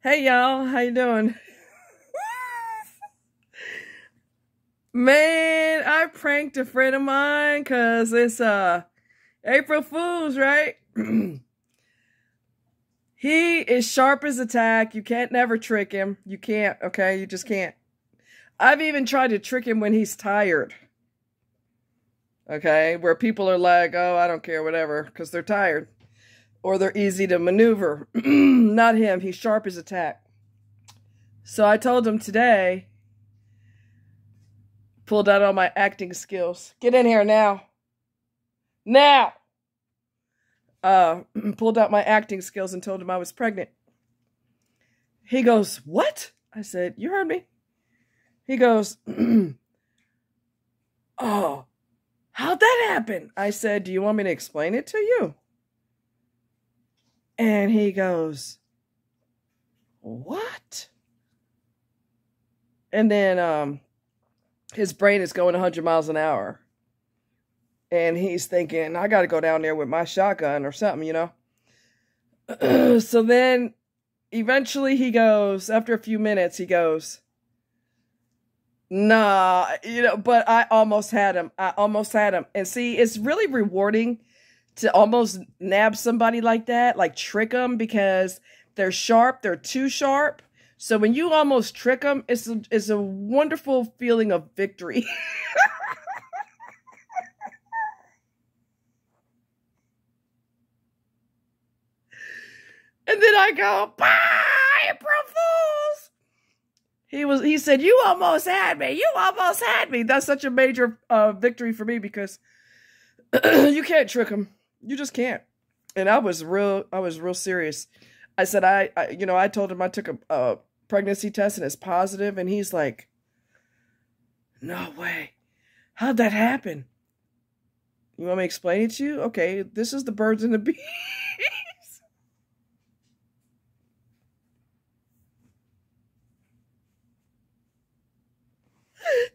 Hey y'all, how you doing? Man, I pranked a friend of mine cause it's April Fool's, right? He is sharp as a tack. You can't never trick him. You can't, okay? You just can't. I've even tried to trick him when he's tired. Okay? Where people are like, "Oh, I don't care, whatever," cuz they're tired or they're easy to maneuver. Not him. He's sharp as a tack. So I told him today, pulled out all my acting skills. Get in here now. Now. Pulled out my acting skills and told him I was pregnant. He goes, "What?" I said, "You heard me." He goes, "Oh, how'd that happen?" I said, "Do you want me to explain it to you?" And he goes, "What?" And then his brain is going 100 miles an hour. And he's thinking, I got to go down there with my shotgun or something, you know? So then eventually he goes, after a few minutes, he goes, "Nah, you know," but I almost had him. And see, it's really rewarding to almost nab somebody like that, like trick them, because they're sharp. They're too sharp. So when you almost trick them, it's a wonderful feeling of victory. And then I go, "Bye, April Fools." He said, "You almost had me. You almost had me." That's such a major victory for me because you can't trick him. You just can't. And I was real serious. I said, I told him I took a pregnancy test and it's positive. And he's like, "No way. How'd that happen?" You want me to explain it to you? Okay, this is the birds and the bees.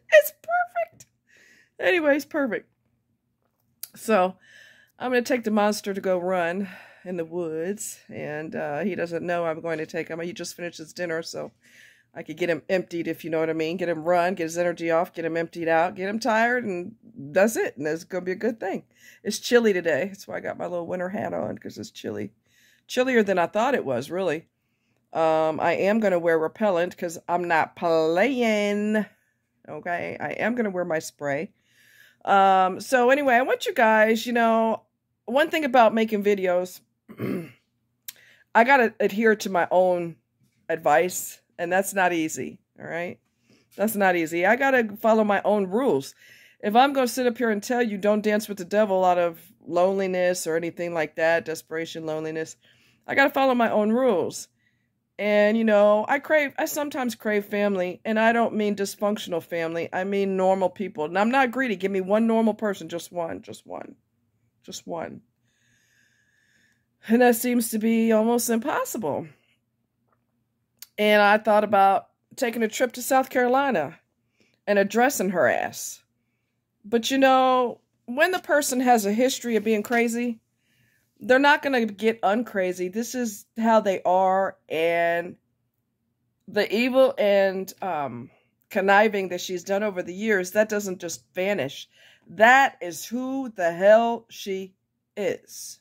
It's perfect. Anyways, perfect. So I'm going to take the monster to go run in the woods. And he doesn't know I'm going to take him. He just finished his dinner, so I could get him emptied, if you know what I mean. Get him run, get his energy off, get him emptied out, get him tired, and that's it. And that's going to be a good thing. It's chilly today. That's why I got my little winter hat on, because it's chilly. Chillier than I thought it was, really. I am going to wear repellent because I'm not playing. Okay, I am going to wear my spray. So anyway, I want you guys, one thing about making videos, I got to adhere to my own advice, and that's not easy. All right. That's not easy. I got to follow my own rules. If I'm going to sit up here and tell you don't dance with the devil out of loneliness or anything like that, desperation, loneliness, I got to follow my own rules. And, I sometimes crave family, and I don't mean dysfunctional family. I mean normal people. And I'm not greedy. Give me one normal person, just one. And that seems to be almost impossible. And I thought about taking a trip to South Carolina and addressing her ass. But, when the person has a history of being crazy, they're not going to get uncrazy. This is how they are. And the evil and conniving that she's done over the years, that doesn't just vanish. That is who the hell she is.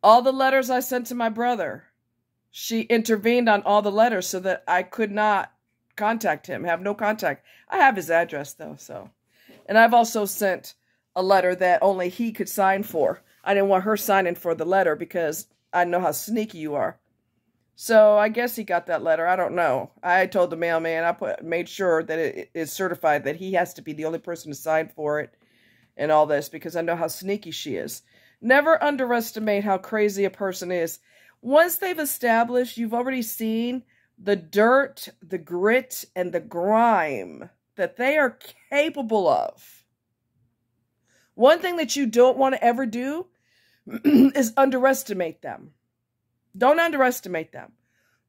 All the letters I sent to my brother, she intervened on all the letters so that I could not contact him, have no contact. I have his address, though, so. And I've also sent a letter that only he could sign for. I didn't want her signing for the letter because I know how sneaky you are. So I guess he got that letter. I don't know. I told the mailman, made sure that it is certified that he has to be the only person to sign for it and all this because I know how sneaky she is. Never underestimate how crazy a person is. Once they've established, you've already seen the dirt, the grit, and the grime that they are capable of. One thing that you don't want to ever do is underestimate them. Don't underestimate them.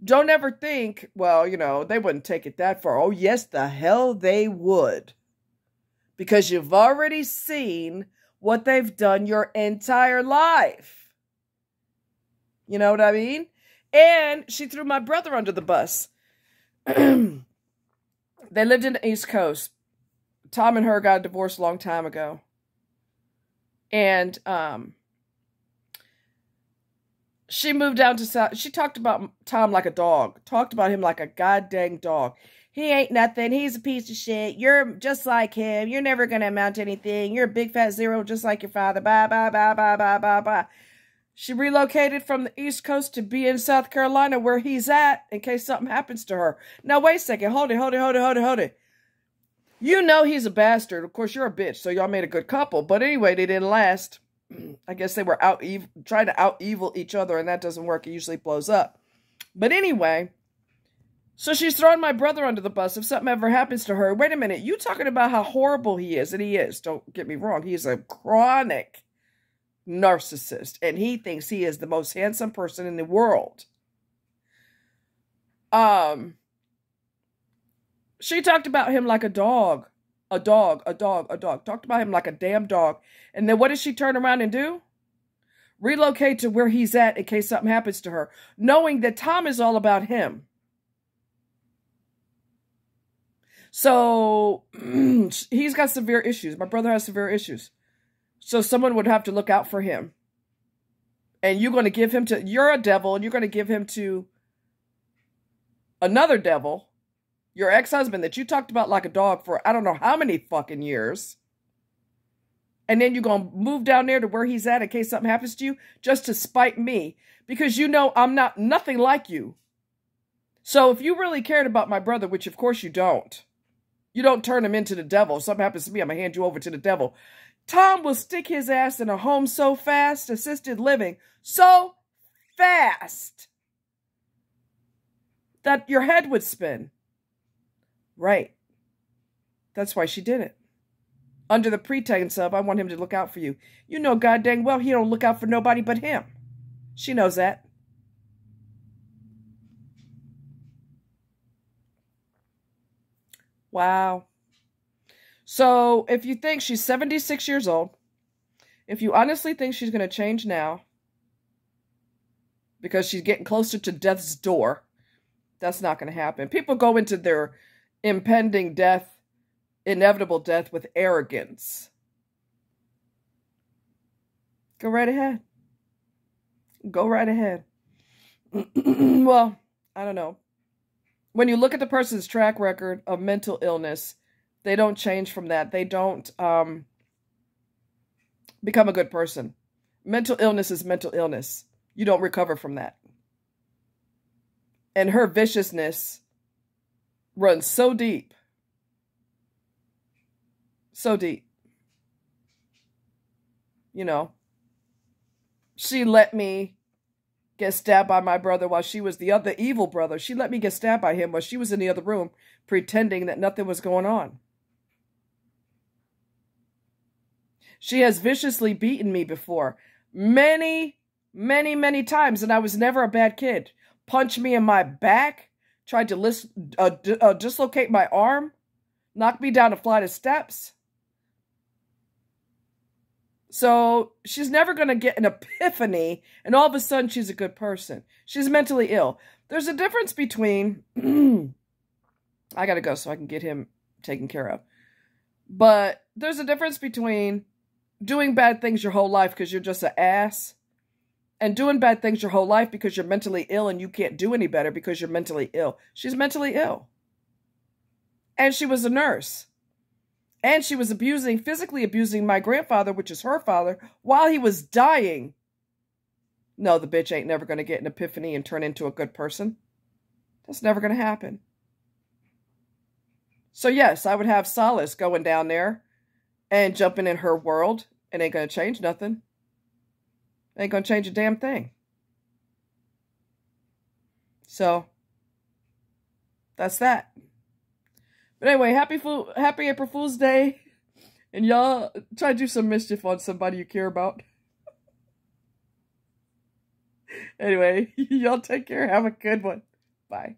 Don't ever think, well, they wouldn't take it that far. Oh, yes, the hell they would. Because you've already seen what they've done your entire life. You know what I mean? And she threw my brother under the bus. They lived in the East Coast. Tom and her got divorced a long time ago. And she moved down to South. She talked about Tom like a dog. Talked about him like a goddamn dog. He ain't nothing. He's a piece of shit. You're just like him. You're never going to amount to anything. You're a big fat zero just like your father. Bye, bye, bye, bye, bye, bye, bye. She relocated from the East Coast to be in South Carolina where he's at in case something happens to her. Now, wait a second. Hold it. You know he's a bastard. Of course, you're a bitch, so y'all made a good couple. But anyway, they didn't last. I guess they were trying to out-evil each other, and that doesn't work. It usually blows up. But anyway, so she's throwing my brother under the bus if something ever happens to her. Wait a minute. You talking about how horrible he is, and he is. Don't get me wrong. He's a chronic narcissist, and he thinks he is the most handsome person in the world. She talked about him like a dog. A dog. Talked about him like a damn dog. And then what does she turn around and do? Relocate to where he's at in case something happens to her, knowing that Tom is all about him. So he's got severe issues. My brother has severe issues. So someone would have to look out for him. And you're going to give him to, you're a devil, and you're going to give him to another devil, your ex-husband that you talked about like a dog for I don't know how many fucking years. And then you're going to move down there to where he's at in case something happens to you just to spite me. Because you know I'm nothing like you. So if you really cared about my brother, which of course you don't turn him into the devil. If something happens to me, I'm going to hand you over to the devil. Tom will stick his ass in a home so fast, assisted living, so fast, that your head would spin. Right. That's why she did it. Under the pretense of, I want him to look out for you. You know god dang well he don't look out for nobody but him. She knows that. Wow. So if you think she's 76 years old, if you honestly think she's going to change now because she's getting closer to death's door, that's not going to happen. People go into their impending death, inevitable death with arrogance. Go right ahead. Go right ahead. Well, I don't know. When you look at the person's track record of mental illness, they don't change from that. They don't become a good person. Mental illness is mental illness. You don't recover from that. And her viciousness runs so deep. So deep. You know, she let me get stabbed by my brother while she was the other evil brother. She let me get stabbed by him while she was in the other room pretending that nothing was going on. She has viciously beaten me before. Many, many, many times, and I was never a bad kid. Punched me in my back, tried to dislocate my arm, knocked me down a flight of steps. So she's never going to get an epiphany, and all of a sudden she's a good person. She's mentally ill. There's a difference between... I got to go so I can get him taken care of. But there's a difference between doing bad things your whole life because you're just an ass, and doing bad things your whole life because you're mentally ill and you can't do any better because you're mentally ill. She's mentally ill. And she was a nurse. And she was physically abusing my grandfather, which is her father, while he was dying. No, the bitch ain't never going to get an epiphany and turn into a good person. That's never going to happen. So yes, I would have solace going down there and jumping in her world. It ain't going to change nothing. Ain't going to change a damn thing. So, that's that. But anyway, happy April Fool's Day. And y'all try to do some mischief on somebody you care about. Anyway, y'all take care. Have a good one. Bye.